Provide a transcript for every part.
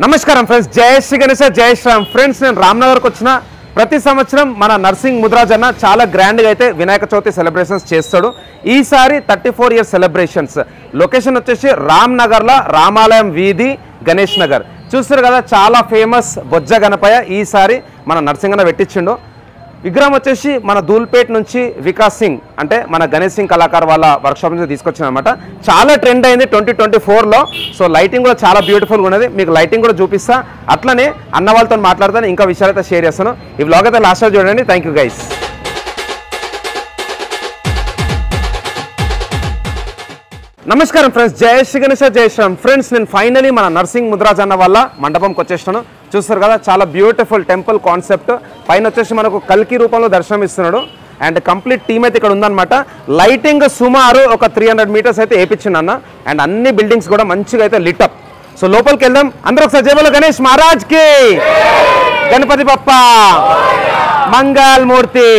నమస్కారం ఫ్రెండ్స్, జై శ్రీ గణేశ, జై శ్రీరామ్. ఫ్రెండ్స్, నేను రామ్నగర్కి వచ్చిన ప్రతి సంవత్సరం మన నర్సింగ్ ముద్రాజ్ అన్న చాలా గ్రాండ్గా అయితే వినాయక చవితి సెలబ్రేషన్స్ చేస్తాడు. ఈసారి 34 ఇయర్స్ సెలబ్రేషన్స్. లొకేషన్ వచ్చేసి రామ్నగర్లో రామాలయం వీధి, గణేష్ నగర్. చూస్తారు కదా, చాలా ఫేమస్ బొజ్జ గణపయ్య ఈసారి మన నర్సింగ్ అన్న పెట్టించిండు. విగ్రహం వచ్చేసి మన ధూల్పేట్ నుంచి వికాస్ సింగ్ అంటే మన గణేష్ సింగ్ కళాకారు వాళ్ళ వర్క్షాప్ నుంచి తీసుకొచ్చిన అనమాట. చాలా ట్రెండ్ అయింది 2024లో. సో లైటింగ్ కూడా చాలా బ్యూటిఫుల్గా ఉన్నది. మీకు లైటింగ్ కూడా చూపిస్తా, అట్లనే అన్న వాళ్ళతో మాట్లాడతాను, ఇంకా విషయాలు అయితే షేర్ చేస్తాను. ఈ వ్లాగ్ అయితే లాస్ట్ చూడండి. Thank you guys. నమస్కారం ఫ్రెండ్స్, జై శ్రీ గణేశ, జై శ్రీరామ్. ఫ్రెండ్స్, నేను ఫైనలీ మన నర్సింగ్ ముద్రాజ్ అన్న వల్ల మండపంకి వచ్చేసాను. చూస్తారు కదా, చాలా బ్యూటిఫుల్ టెంపుల్ కాన్సెప్ట్. పైన వచ్చేసి మనకు కల్కి రూపంలో దర్శనం ఇస్తున్నాడు. అండ్ కంప్లీట్ టీమ్ అయితే ఇక్కడ ఉందన్నమాట. లైటింగ్ సుమారు ఒక 300 మీటర్స్ అయితే వేయించిండు అన్న. అండ్ అన్ని బిల్డింగ్స్ కూడా మంచిగా అయితే లిటప్. సో లోపలికి వెళ్దాం. అందరూ ఒకసారి జై బోలో గణేష్ మహారాజ్ కి, గణపతి బప్ప మంగళ మూర్తి.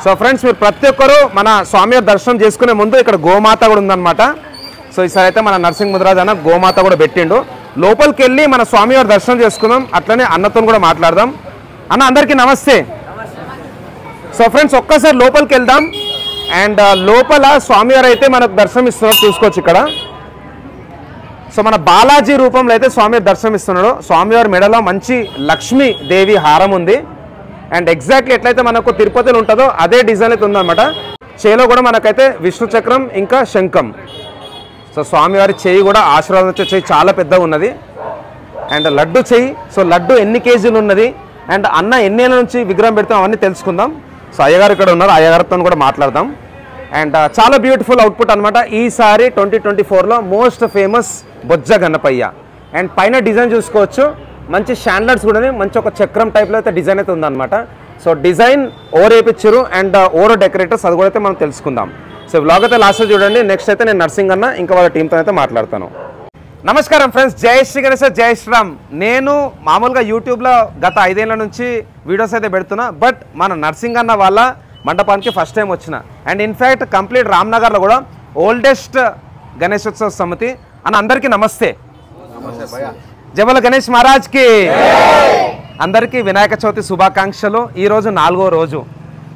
సో ఫ్రెండ్స్, మీరు ప్రతి ఒక్కరు మన స్వామివారి దర్శనం చేసుకునే ముందు ఇక్కడ గోమాత కూడా ఉందన్నమాట. సో ఈసారి అయితే మన నర్సింగ్ ముద్రాజ్ అన్న గోమాత కూడా పెట్టిండు. లోపలికి వెళ్ళి మన స్వామివారి దర్శనం చేసుకుందాం, అట్లనే అన్నతో కూడా మాట్లాడదాం. అన్న, అందరికీ నమస్తే. సో ఫ్రెండ్స్, ఒక్కసారి లోపలికి వెళ్దాం. అండ్ లోపల స్వామివారు అయితే మనకు దర్శనం ఇస్తున్నారు, చూసుకోవచ్చు ఇక్కడ. సో మన బాలాజీ రూపంలో అయితే స్వామివారి దర్శనం ఇస్తున్నాడు. స్వామివారి మెడలో మంచి లక్ష్మీదేవి హారం ఉంది. అండ్ ఎగ్జాక్ట్లీ ఎట్లయితే మనకు తిరుపతిలో ఉంటుందో అదే డిజైన్ అయితే ఉందన్నమాట. చేలో కూడా మనకైతే విష్ణు చక్రం ఇంకా శంఖం. సో స్వామివారి చేయి కూడా ఆశీర్వాదం వచ్చే చేయి చాలా పెద్దగా ఉన్నది. అండ్ లడ్డు చేయి. సో లడ్డు ఎన్ని కేజీలు ఉన్నది, అండ్ అన్న ఎన్నేళ్ళ నుంచి విగ్రహం పెడతాం అవన్నీ తెలుసుకుందాం. సో అయ్యగారు ఇక్కడ ఉన్నారు, అయ్యగారితో కూడా మాట్లాడదాం. అండ్ చాలా బ్యూటిఫుల్ అవుట్పుట్ అనమాట. ఈసారి 2024లో most famous Bojja Ganapayya. And పైన డిజైన్ చూసుకోవచ్చు, మంచి షాండ్లర్స్ కూడా మంచి ఒక చక్రం టైప్లో అయితే డిజైన్ అయితే ఉందన్నమాట. సో డిజైన్ ఓవర్ వేయించారు అండ్ ఓవర్ డెకరేటర్స్, అది కూడా అయితే మనం తెలుసుకుందాం. సో వ్లాగ్ అయితే లాస్ట్ చూడండి. నెక్స్ట్ అయితే నేను నర్సింగ్ అన్న ఇంకా వాళ్ళ టీంతో అయితే మాట్లాడతాను. నమస్కారం ఫ్రెండ్స్, జై శ్రీ గణేశ, జై శ్రీరామ్. నేను మామూలుగా యూట్యూబ్లో గత 5 ఏళ్ల నుంచి వీడియోస్ అయితే పెడుతున్నా. బట్ మన నర్సింగ్ అన్న వాళ్ళ మండపానికి ఫస్ట్ టైం వచ్చిన. అండ్ ఇన్ఫ్యాక్ట్ కంప్లీట్ రామ్నగర్లో కూడా ఓల్డెస్ట్ గణేశోత్సవ సమితి అన్న. అందరికీ నమస్తే. జై బోలో గణేష్ మహారాజ్ కి. అందరికీ వినాయక చవితి శుభాకాంక్షలు. ఈరోజు 4వ రోజు.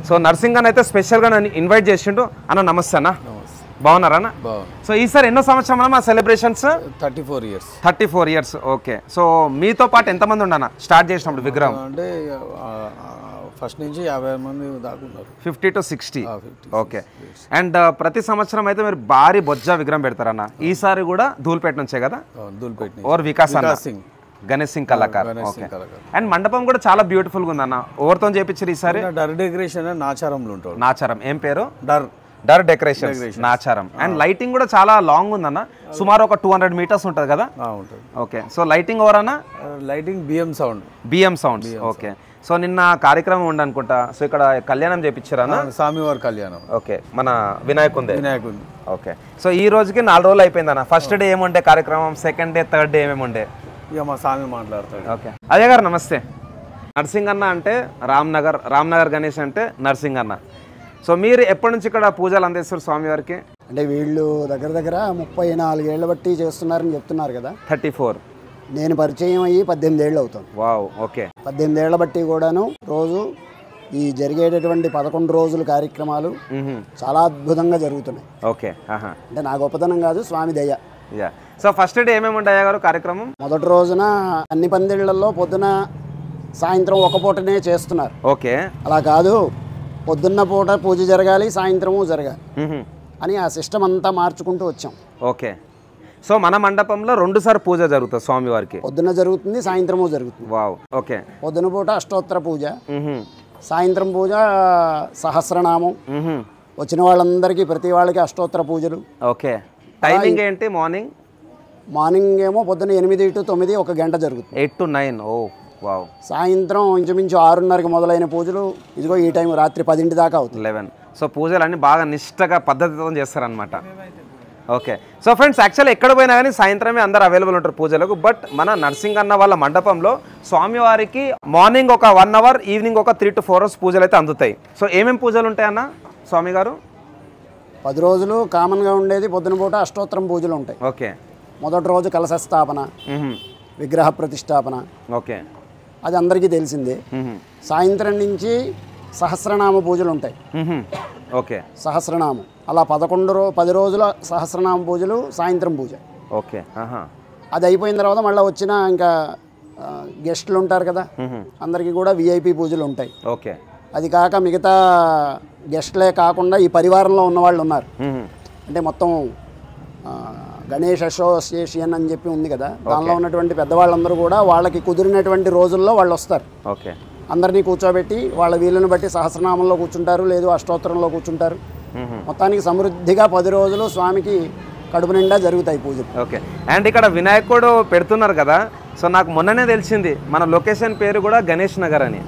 సో నర్సింగ్ అన్న అయితే స్పెషల్గా నన్ను ఇన్వైట్ చేసిండు. అన్న నమస్తే అన్న, బాగున్నారా అన్న? సో ఈసారి ఎన్నో సంవత్సరం మా సెలబ్రేషన్స్? 34 ఇయర్స్. ఓకే. సో మీతో పాటు ఎంతమంది ఉండనా స్టార్ట్ చేసినప్పుడు విగ్రహం? అంటే ఫస్ట్ నుంచి 50 మంది దాకా ఉన్నారు. 50 to 60. ఓకే. అండ్ ప్రతి సంవత్సరం అయితే మీరు భారీ బొజ్జ విగ్రహం పెడతారన్న. ఈసారి కూడా ధూల్పేట నుంచే కదా? ధూల్పేట ఓర్ వికాస్ సింగ్, గణేష్ సింగ్ కళాకార్. ఓకే. అండ్ మండపం కూడా చాలా బ్యూటిఫుల్ గా ఉందన్న. ఓవర్తో చేపించారు ఈసారి. డర్ డెకరేషన్ నాచారంలో ఉంటారు. నాచారం ఏం పేరు? డర్ డెకరేషన్ నాచారం. అండ్ లైటింగ్ కూడా చాలా లాంగ్ ఉందన్న, సుమారు ఒక 200 మీటర్స్ ఉంటుంది కదా? ఓకే. సో లైటింగ్ ఓవర్ అన్న? Lighting BM sound. Okay. So నిన్న కార్యక్రమం ఉండనుకుంటా. సో ఇక్కడ కళ్యాణం చేపించారన్న, స్వామివారి కళ్యాణం. ఓకే. మన వినాయకుంది. ఓకే. సో ఈ రోజుకి 4 రోజులు అయిపోయిందన్న. ఫస్ట్ డే ఏముండే కార్యక్రమం, సెకండ్ డే, థర్డ్ డే ఏమేమి ఉండే? ఇక మా స్వామి మాట్లాడతాడు. ఓకే. అజయ్ గారు నమస్తే. నర్సింగ్ అన్న అంటే రామ్నగర్ గణేష్ అంటే నర్సింగ్ అన్న. సో మీరు ఎప్పటి నుంచి ఇక్కడ పూజలు అందిస్తారు స్వామివారికి? అంటే వీళ్ళు దగ్గర 34 ఏళ్ళ బట్టి చేస్తున్నారని చెప్తున్నారు కదా. 34. నేను పరిచయం అయ్యి 18 ఏళ్ళు అవుతుంది. వావ్. ఓకే. 18 ఏళ్ల బట్టి కూడాను రోజు ఈ జరిగేటటువంటి 11 రోజుల కార్యక్రమాలు చాలా అద్భుతంగా జరుగుతున్నాయి. ఓకే. అంటే నా గొప్పతనం కాదు, స్వామి దయ. సో ఫస్ట్ డే ఏమేమి ఉంటాయా గారు కార్యక్రమం? మొదటి రోజున అన్ని పందిళ్లలో పొద్దున సాయంత్రం ఒక పూటనే చేస్తున్నారు. ఓకే. అలా కాదు, పొద్దున్న పూట పూజ జరగాలి, సాయంత్రము జరగాలి అని ఆ సిస్టమ్ అంతా మార్చుకుంటూ వచ్చాం. ఓకే. సో మన మండపంలో 2 సార్లు పూజ జరుగుతుంది స్వామివారికి. పొద్దున్న జరుగుతుంది, సాయంత్రము జరుగుతుంది. వావ్. ఓకే. పొద్దున పూట అష్టోత్తర పూజ, సాయంత్రం పూజ సహస్రనామం. వచ్చిన వాళ్ళందరికీ ప్రతి వాళ్ళకి అష్టోత్తర పూజలు. ఓకే. టైమింగ్ ఏంటి? మార్నింగ్ ఏమో పొద్దున్న 8 to 9 1 గంట జరుగుతుంది. 8 to 9. Oh wow. సాయంత్రం ఇంచుమించు 6:30కి మొదలైన పూజలు ఇదిగో ఈ టైం రాత్రి 10 దాకా అవుతుంది. 11. సో పూజలు అన్నీ బాగా నిష్టగా పద్ధతితో చేస్తారనమాట. ఓకే. సో ఫ్రెండ్స్, యాక్చువల్లీ ఎక్కడ పోయినా కానీ సాయంత్రమే అందరు అవైలబుల్ ఉంటారు పూజలకు. బట్ మన నర్సింగ్ అన్న వాళ్ళ మండపంలో స్వామివారికి మార్నింగ్ ఒక 1 అవర్, ఈవినింగ్ ఒక 3 to 4 అవర్స్ పూజలు అయితే అందుతాయి. సో ఏమేమి పూజలు ఉంటాయి అన్న స్వామి గారు? 10 రోజులు కామన్గా ఉండేది పొద్దున పూట అష్టోత్తరం పూజలు ఉంటాయి. ఓకే. మొదటి రోజు కలశ స్థాపన, విగ్రహ ప్రతిష్టాపన, ఓకే, అది అందరికీ తెలిసిందే. సాయంత్రం నుంచి సహస్రనామ పూజలు ఉంటాయి. ఓకే, సహస్రనామం అలా 10 రోజుల సహస్రనామ పూజలు, సాయంత్రం పూజ. ఓకే, అది అయిపోయిన తర్వాత మళ్ళీ వచ్చిన ఇంకా గెస్టులు ఉంటారు కదా, అందరికీ కూడా విఐపి పూజలు ఉంటాయి. ఓకే, అది కాక మిగతా గెస్ట్లే కాకుండా ఈ పరివారంలో ఉన్నవాళ్ళు ఉన్నారు. అంటే మొత్తం గణేష్ అసోసియేషన్ అని చెప్పి ఉంది కదా, దానిలో ఉన్నటువంటి పెద్దవాళ్ళందరూ కూడా వాళ్ళకి కుదిరినటువంటి రోజుల్లో వాళ్ళు వస్తారు. ఓకే, అందరినీ కూర్చోబెట్టి వాళ్ళ వీళ్ళని బట్టి సహస్రనామంలో కూర్చుంటారు, లేదు అష్టోత్తరంలో కూర్చుంటారు. మొత్తానికి సమృద్ధిగా 10 రోజులు స్వామికి కడుపు నిండా జరుగుతాయి పూజలు. ఓకే. అండ్ ఇక్కడ వినాయకుడు పెడుతున్నారు కదా, సో నాకు మొన్ననే తెలిసింది మన లొకేషన్ పేరు కూడా గణేష్ నగర్ అని.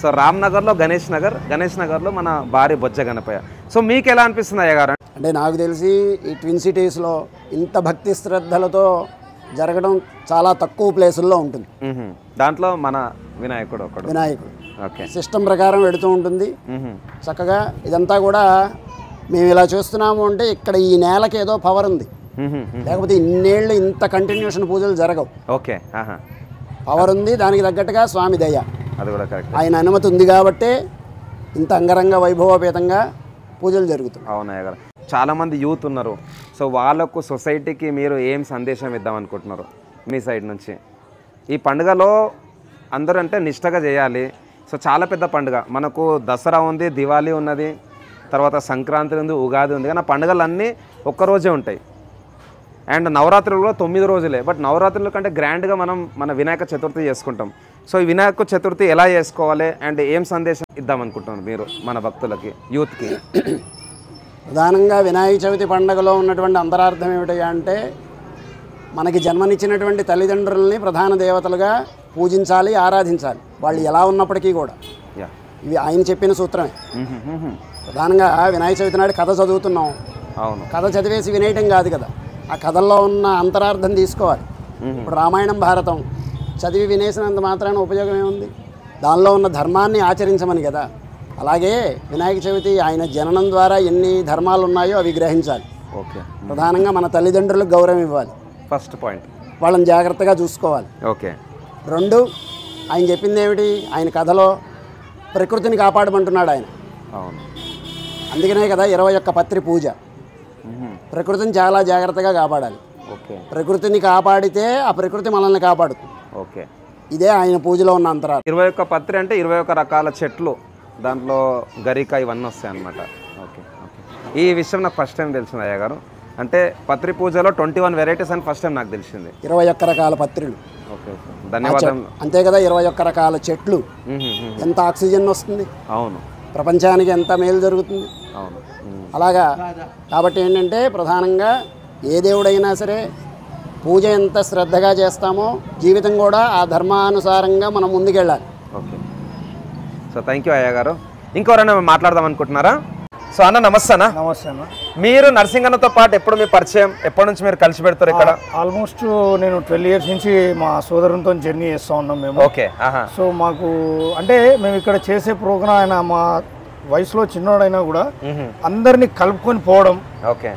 సో రామ్నగర్లో గణేష్ నగర్లో మన భారీ బొజ్జ గణపయ్య. సో మీకు ఎలా అనిపిస్తుంది అయ్యగారు? అంటే నాకు తెలిసి ఈ ట్విన్ సిటీస్లో ఇంత భక్తి శ్రద్ధలతో జరగడం చాలా తక్కువ ప్లేసుల్లో ఉంటుంది. దాంట్లో మన వినాయకుడు ఓకే, సిస్టమ్ ప్రకారం పెడుతూ ఉంటుంది చక్కగా. ఇదంతా కూడా మేము ఇలా చూస్తున్నాము అంటే ఇక్కడ ఈ నేలకి ఏదో పవర్ ఉంది, లేకపోతే ఇన్నేళ్ళు ఇంత కంటిన్యూషన్ పూజలు జరగవు. ఓకే, పవర్ ఉంది, దానికి తగ్గట్టుగా స్వామి దయ, అది కూడా కరెక్ట్, ఆయన అనుమతి ఉంది కాబట్టే ఇంత అంగరంగ వైభవపేతంగా పూజలు జరుగుతాయి. అవునయ్య గారు. చాలామంది యూత్ ఉన్నారు, సో వాళ్ళకు సొసైటీకి మీరు ఏం సందేశం ఇద్దాం అనుకుంటున్నారు మీ సైడ్ నుంచి? ఈ పండుగలో అందరూ అంటే నిష్టగా చేయాలి. సో చాలా పెద్ద పండుగ మనకు, దసరా ఉంది, దివాళీ ఉన్నది, తర్వాత సంక్రాంతి ఉంది, ఉగాది ఉంది, కానీ ఆ పండుగలన్నీ ఒక్కరోజే ఉంటాయి. అండ్ నవరాత్రులు కూడా 9 రోజులే. బట్ నవరాత్రుల కంటే గ్రాండ్గా మనం మన వినాయక చతుర్థి చేసుకుంటాం. సో ఈ వినాయక చతుర్థి ఎలా చేసుకోవాలి అండ్ ఏం సందేశం ఇద్దాం అనుకుంటున్నారు మీరు మన భక్తులకి, యూత్కి? ప్రధానంగా వినాయక చవితి పండుగలో ఉన్నటువంటి అంతరార్థం ఏమిటి అంటే, మనకి జన్మనిచ్చినటువంటి తల్లిదండ్రులని ప్రధాన దేవతలుగా పూజించాలి, ఆరాధించాలి, వాళ్ళు ఎలా ఉన్నప్పటికీ కూడా. ఇవి ఆయన చెప్పిన సూత్రమే. ప్రధానంగా వినాయక చవితి నాడు కథ చదువుతున్నాం, అవును, కథ చదివేసి వినేయటం కాదు కదా, ఆ కథల్లో ఉన్న అంతరార్థం తీసుకోవాలి. ఇప్పుడు రామాయణం, భారతం చదివి వినేసినంత మాత్రాన ఉపయోగం ఏముంది? దానిలో ఉన్న ధర్మాన్ని ఆచరించమని కదా. అలాగే వినాయక చవితి ఆయన జననం ద్వారా ఎన్ని ధర్మాలు ఉన్నాయో అవి గ్రహించాలి. ఓకే, ప్రధానంగా మన తల్లిదండ్రులకు గౌరవం ఇవ్వాలి, ఫస్ట్ పాయింట్, వాళ్ళని జాగ్రత్తగా చూసుకోవాలి. ఓకే. 2, ఆయన చెప్పింది ఏమిటి? ఆయన కథలో ప్రకృతిని కాపాడమంటున్నాడు ఆయన. అవును, అందుకనే కదా 21 పత్రి పూజ. ప్రకృతిని చాలా జాగ్రత్తగా కాపాడాలి. ఓకే, ప్రకృతిని కాపాడితే ఆ ప్రకృతి మనల్ని కాపాడుతుంది. ఓకే, ఇదే ఆయన పూజలో ఉన్న అంతరార్థం. 21 పత్రి అంటే 21 రకాల చెట్లు, దాంట్లో గరిక ఇవన్నీ వస్తాయి అన్నమాట. Okay, okay. ఈ విషయం నాకు ఫస్ట్ టైం తెలిసింది అయ్య గారు. అంటే పత్రి పూజలో 21 వెరైటీస్ అని ఫస్ట్ టైం నాకు తెలిసింది. 21 రకాల పత్రులు. ఓకే, ధన్యవాదాలు. అంతే కదా, 21 రకాల చెట్లు, ఎంత ఆక్సిజన్ వస్తుంది, అవును, ప్రపంచానికి ఎంత మేలు జరుగుతుంది. అవును, అలాగా. కాబట్టి ఏంటంటే ప్రధానంగా ఏ దేవుడైనా సరే పూజ ఎంత శ్రద్ధగా చేస్తామో జీవితం కూడా ఆ ధర్మానుసారంగా మనం ముందుకెళ్ళాలి. ఓకే. సో థ్యాంక్ యూ అయ్య గారు. ఇంకెవరైనా మాట్లాడదాం అనుకుంటున్నారా? సో అన్న నమస్తే అన్న. నమస్తే అన్న. మీరు నర్సింగన్నతో పాటు ఎప్పుడు మీ పరిచయం, ఎప్పటి నుంచి మీరు కలిసి పెడతారు ఇక్కడ? ఆల్మోస్ట్ నేను 12 ఇయర్స్ నుంచి మా సోదరునితో జర్నీ చేస్తూ ఉన్నాం మేము. ఓకే. సో మాకు అంటే మేము ఇక్కడ చేసే ప్రోగ్రామ్, ఆయన మా వయసులో చిన్నోడైనా కూడా అందరినీ కలుపుకొని పోవడం,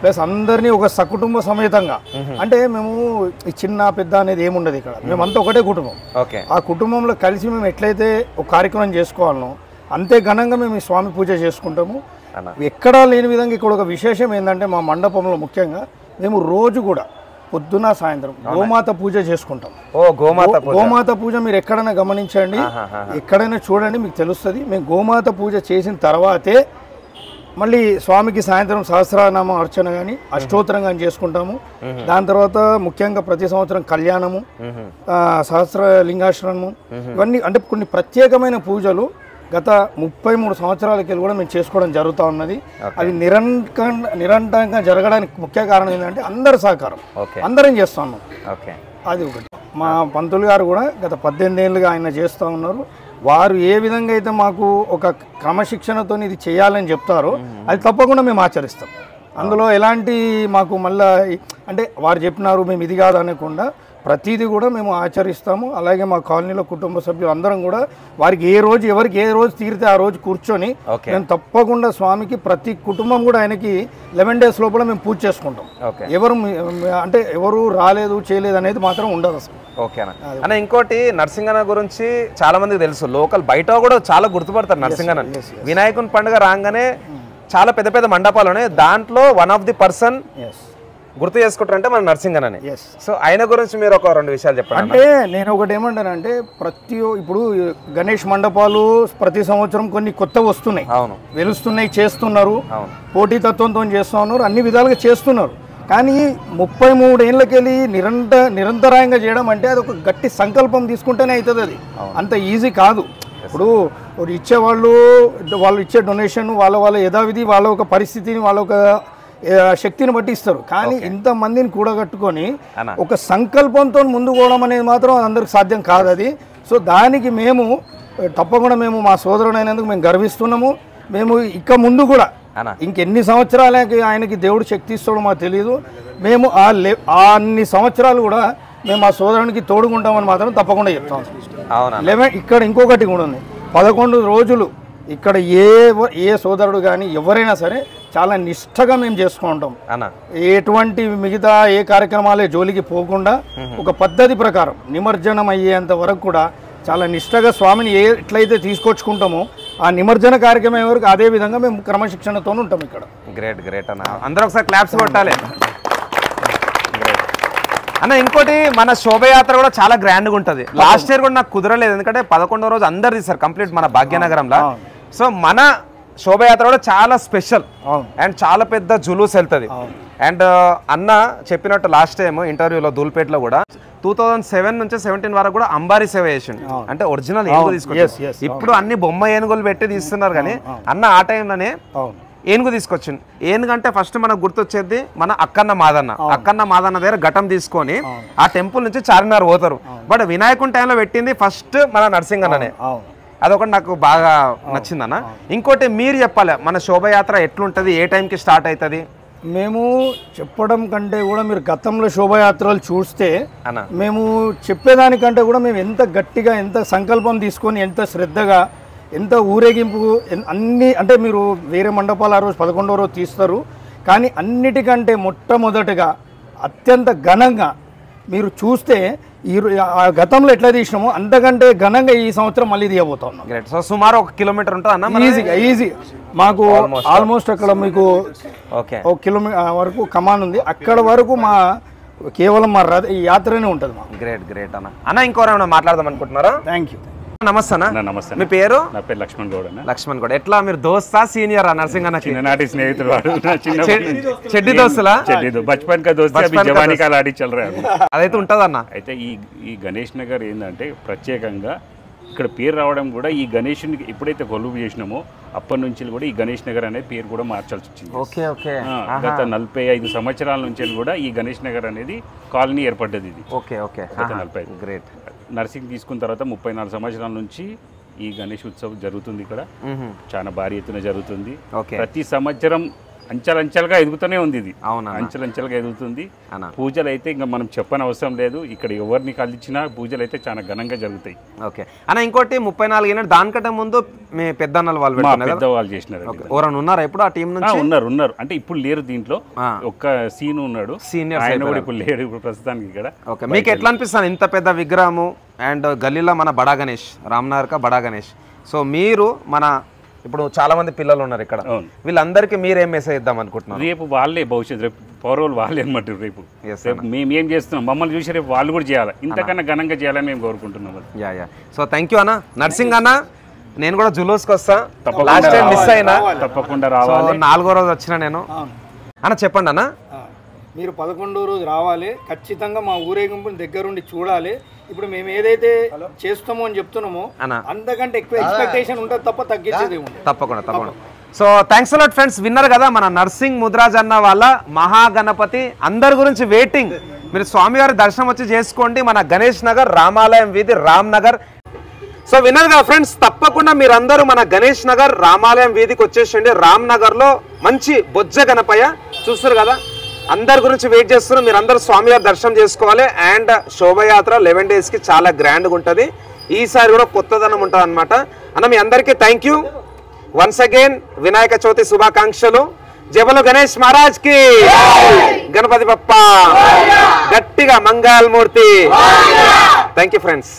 ప్లస్ అందరినీ ఒక సకుటుంబ సమేతంగా, అంటే మేము ఈ చిన్న పెద్ద అనేది ఏముండదు ఇక్కడ, మేమంతా ఒకటే కుటుంబం. ఆ కుటుంబంలో కలిసి మేము ఎట్లయితే ఒక కార్యక్రమం చేసుకోవాలనో అంతే ఘనంగా మేము ఈ స్వామి పూజ చేసుకుంటాము. ఎక్కడా లేని విధంగా ఇక్కడ ఒక విశేషం ఏంటంటే మా మండపంలో ముఖ్యంగా మేము రోజు కూడా పొద్దున సాయంత్రం గోమాత పూజ చేసుకుంటాం. గోమాత పూజ మీరు ఎక్కడైనా గమనించండి, ఎక్కడైనా చూడండి, మీకు తెలుస్తుంది. మేము గోమాత పూజ చేసిన తర్వాతే మళ్ళీ స్వామికి సాయంత్రం సహస్రనామ అర్చన కానీ అష్టోత్తరం కానీ చేసుకుంటాము. దాని తర్వాత ముఖ్యంగా ప్రతి సంవత్సరం కళ్యాణము, సహస్రలింగాశ్రమము, ఇవన్నీ అంటే కొన్ని ప్రత్యేకమైన పూజలు గత 33 సంవత్సరాలకి కూడా మేము చేసుకోవడం జరుగుతూ ఉన్నది. అది నిరంతరంగా జరగడానికి ముఖ్య కారణం ఏంటంటే అందరి సహకారం, అందరం చేస్తూ ఉన్నాం. అది ఒకటి. మా పంతులు గారు కూడా గత 18 ఏళ్ళుగా ఆయన చేస్తూ ఉన్నారు. వారు ఏ విధంగా అయితే మాకు ఒక క్రమశిక్షణతో ఇది చేయాలని చెప్తారో అది తప్పకుండా మేము ఆచరిస్తాం. అందులో ఎలాంటి మాకు మళ్ళీ అంటే వారు చెప్పినారు మేము ఇది కాదు అనకుండా ప్రతిదీ కూడా మేము ఆచరిస్తాము. అలాగే మా కాలనీలో కుటుంబ సభ్యులు అందరం కూడా వారికి ఎవరికి ఏ రోజు తీరితే ఆ రోజు కూర్చొని మేము తప్పకుండా స్వామికి ప్రతి కుటుంబం కూడా ఆయనకి 11 days లోపల మేము పూజ చేసుకుంటాం. ఎవరు రాలేదు చేయలేదు అనేది మాత్రం ఉండదు అసలు. ఓకేనా అన్న, ఇంకోటి నరసింగన్న గురించి చాలా మందికి తెలుసు, లోకల్ బయట కూడా చాలా గుర్తుపడతారు నరసింగన్న. వినాయకుని పండుగ రాగానే చాలా పెద్ద పెద్ద మండపాలు ఉన్నాయి, దాంట్లో వన్ ఆఫ్ ది పర్సన్ గుర్తు చేసుకుంటారంటే మన నరసింగన్ననే. సో ఆయన గురించి మీరు ఒక 2 విషయాలు చెప్పండి. అంటే నేను ఒకటి ఏమంటానంటే, ఇప్పుడు గణేష్ మండపాలు ప్రతి సంవత్సరం కొన్ని కొత్త వస్తున్నాయి, వెలుస్తున్నాయి, చేస్తున్నారు, పోటీతత్వంతో చేస్తున్నారు, అన్ని విధాలుగా చేస్తున్నారు. కానీ 33 ఏళ్ళకెళ్ళి నిరంతరాయంగా చేయడం అంటే అది ఒక గట్టి సంకల్పం తీసుకుంటేనే అవుతుంది. అది అంత ఈజీ కాదు. ఇప్పుడు ఇచ్చేవాళ్ళు ఇచ్చే డొనేషన్ వాళ్ళ యథావిధి వాళ్ళ ఒక పరిస్థితిని వాళ్ళ ఒక శక్తిని బట్టి ఇస్తారు. కానీ ఇంతమందిని కూడగట్టుకొని ఒక సంకల్పంతో ముందుకు పోవడం అనేది మాత్రం అందరికి సాధ్యం కాదు అది. సో దానికి మేము తప్పకుండా మా సోదరుడైనందుకు మేము గర్విస్తున్నాము. మేము ఇక ముందు కూడా ఇంకెన్ని సంవత్సరాలకి ఆయనకి దేవుడు శక్తి ఇస్తాడో మాకు తెలియదు. మేము అన్ని సంవత్సరాలు కూడా మేము ఆ సోదరునికి తోడుకుంటామని మాత్రం తప్పకుండా చెప్తాం. 11 ఇక్కడ ఇంకొకటి కూడా ఉంది, 11 రోజులు ఇక్కడ ఏ సోదరుడు కానీ ఎవరైనా సరే చాలా నిష్ఠగా మేము చేసుకుంటాం. ఎటువంటి మిగతా ఏ కార్యక్రమాలే జోలికి పోకుండా ఒక పద్ధతి ప్రకారం నిమజ్జనం అయ్యేంత వరకు కూడా చాలా నిష్ఠగా స్వామిని ఎట్లయితే తీసుకొచ్చుకుంటామో ఆ నిమజ్జన కార్యక్రమం వరకు అదే విధంగా మేము క్రమశిక్షణతో ఉంటాం ఇక్కడ. గ్రేట్ అన్న, అందరూ ఒకసారి క్లాప్స్ కొట్టాలి అన్న. ఇంకోటి మన శోభయాత్ర కూడా చాలా గ్రాండ్గా ఉంటుంది. లాస్ట్ ఇయర్ కూడా నాకు కుదరలేదు, ఎందుకంటే 11వ రోజు అందరు తీస్తారు కంప్లీట్ మన భాగ్యనగరంలో. సో మన శోభయాత్ర కూడా చాలా స్పెషల్ అండ్ చాలా పెద్ద జులూస్ వెళ్తుంది. అండ్ అన్న చెప్పినట్టు లాస్ట్ టైం ఇంటర్వ్యూలో దూల్పేటలో కూడా 2007 నుంచి 17 వరకు కూడా అంబారీ సేవ చేసిండు, అంటే ఒరిజినల్ ఏనుగు తీసుకొచ్చారు. ఇప్పుడు అన్ని బొమ్మ ఏనుగులు పెట్టి తీస్తున్నారు, కానీ అన్న ఆ టైంలోనే ఏనుగు తీసుకొచ్చింది. ఏనుగంటే ఫస్ట్ మనకు గుర్తొచ్చేది మన అక్కన్న మాదన్న దగ్గర ఘటం తీసుకొని ఆ టెంపుల్ నుంచి చార్మినార్ పోతారు. బట్ వినాయకుని టైంలో పెట్టింది ఫస్ట్ మన నరసింగన్ననే. అదొకటి నాకు బాగా నచ్చిందన్న. ఇంకోటి మీరు చెప్పాలి, మన శోభయాత్ర ఎట్లుంటది, ఏ టైంకి స్టార్ట్ అవుతుంది? మేము చెప్పడం కంటే కూడా మీరు గతంలో శోభయాత్రలు చూస్తే మేము చెప్పేదానికంటే కూడా మేము ఎంత గట్టిగా ఎంత సంకల్పం తీసుకొని ఎంత శ్రద్ధగా ఎంత ఊరేగింపు అన్నీ, అంటే మీరు వేరే మండపాలు ఆ రోజు 11వ రోజు తీస్తారు, కానీ అన్నిటికంటే మొట్టమొదటిగా అత్యంత ఘనంగా మీరు చూస్తే గతంలో ఎట్లా తీసినామో అంతకంటే ఘనంగా ఈ సంవత్సరం మళ్ళీ తీయబోతా ఉన్నాం. సో సుమారు 1 కిలోమీటర్ ఉంటుంది అన్న, ఈజీ మాకు ఆల్మోస్ట్ అక్కడ మీకు 1 కిలోమీటర్ వరకు కమాన్ ఉంది, అక్కడ వరకు మా కేవలం మా యాత్రనే ఉంటుంది. గ్రేట్ అన్న. ఇంకోరేమైనా మాట్లాడదాం అనుకుంటున్నారా? Thank you. నమస్తే అన్న. నమస్తే. మీ పేరు? నా పేరు లక్ష్మణ్ గౌడ్. ఎట్లా మీరు దోస్తా సీనియరా నరసింగన్న? చిన్ననాటి స్నేహితుడు వాడు. చెడ్డి దోస్తులా? బచ్పన్ కా దోస్తీ, అభి జవానీ కా లాడీ చల్ రహా హై. అదైతే ఉంటదన్న. అయితే ఈ గణేష్ నగర్ ఏంటంటే ప్రత్యేకంగా ఇక్కడ పేరు రావడం కూడా ఈ గణేషునికి ఎప్పుడైతే కొలువు చేసినామో అప్పటి నుంచి కూడా ఈ గణేష్ నగర్ అనే పేరు కూడా మార్చాల్సి వచ్చింది. గత 45 సంవత్సరాల నుంచి కూడా ఈ గణేష్ నగర్ అనేది కాలనీ ఏర్పడ్డది. ఇది గత 45. గ్రేట్. నర్సింగ్ తీసుకున్న తర్వాత 34 సంవత్సరాల నుంచి ఈ గణేష్ ఉత్సవం జరుగుతుంది. ఇక్కడ చాలా భారీ ఎత్తున జరుగుతుంది. ప్రతి సంవత్సరం అంచెలంచెలుగా ఎదుగుతూనే ఉంది. ఇది అంచెలంచెలుగా ఎదుగుతుంది. పూజలు అయితే ఇంకా మనం చెప్పని అవసరం లేదు, ఇక్కడ ఎవరిని కలిసినా పూజలు అయితే చాలా ఘనంగా జరుగుతాయి. ఓకే అన్న. ఇంకోటి 34 ఏళ్ళు దానికంటే ముందు మీ పెద్దన్నలు వాళ్ళు చేసినారు. ఎవరైనా ఉన్నారా ఇప్పుడు ఆ టీం నుంచి? ఉన్నారు. అంటే ఇప్పుడు లేరు దీంట్లో, ఒక్క సీన్ ఉన్నాడు, ఆయన కూడా ఇప్పుడు లేడు ఇప్పుడు ప్రస్తుతానికి ఇక్కడ. ఓకే, మీకు ఎట్లా అనిపిస్తుంది ఇంత పెద్ద విగ్రహము అండ్ గల్లీలో మన బడా గణేష్, రామ్నగర్ కా బడా గణేష్? సో మీరు మన ఇప్పుడు చాలా మంది పిల్లలు ఉన్నారు ఇక్కడ, వీళ్ళందరికీ మీరేం మెసేజ్ ఇద్దాం అనుకుంటున్నారు? రేపు వాళ్ళే భవిష్యత్తు, రేపు పౌరవులు వాళ్ళే అనమాట. రేపు మేము ఏం చేస్తున్నాం, మమ్మల్ని చూసి రేపు వాళ్ళు కూడా చేయాలి, ఇంతకన్నా ఘనంగా చేయాలని మేము కోరుకుంటున్నాం. సో థ్యాంక్ యూ అన్న. నర్సింగ్ అన్న, నేను కూడా జులూస్కి వస్తా, లాస్ట్ టైం మిస్ అయినా, తప్పకుండా రావాలి. 4వ రోజు వచ్చిన నేను అన్న. చెప్పండి అన్న. మీరు 11వ రోజు రావాలి, ఖచ్చితంగా మా ఊరేగింపుని దగ్గరుండి చూడాలి. ఇప్పుడు మేము ఏదైతే చేస్తామో అని చెప్తున్నామో అంతకంటే ఎక్కువ ఎక్స్పెక్టేషన్ ఉంటుంది తప్ప తగ్గించేది ఉంటుంది. తప్పకుండా. So thanks a lot friends. Winner కదా మన నర్సింగ్ ముద్రాజ్ అన్న వాళ్ళ మహాగణపతి. అందరి గురించి వెయిటింగ్. మీరు స్వామివారి దర్శనం వచ్చి చేసుకోండి. మన గణేష్ నగర్, రామాలయం వీధి, రామ్ నగర్. సో విన్నర్ కదా ఫ్రెండ్స్, తప్పకుండా మీరందరూ మన గణేష్ నగర్, రామాలయం వీధికి వచ్చేసండి. రామ్ నగర్ లో మంచి బొజ్జ గణపయ్య చూస్తారు కదా, అందరి గురించి వెయిట్ చేస్తున్నారు. మీరు అందరూ స్వామివారి దర్శనం చేసుకోవాలి. అండ్ శోభయాత్ర 11 days కి చాలా గ్రాండ్గా ఉంటుంది. ఈసారి కూడా కొత్తదనం ఉంటుంది అనమాట. అన్న మీ అందరికీ thank you once again. Vinayaka Chavithi శుభాకాంక్షలు. జబలు గణేష్ మహారాజ్ కి, గణపతి బప్ప, గట్టిగా మంగళమూర్తి. Thank you friends.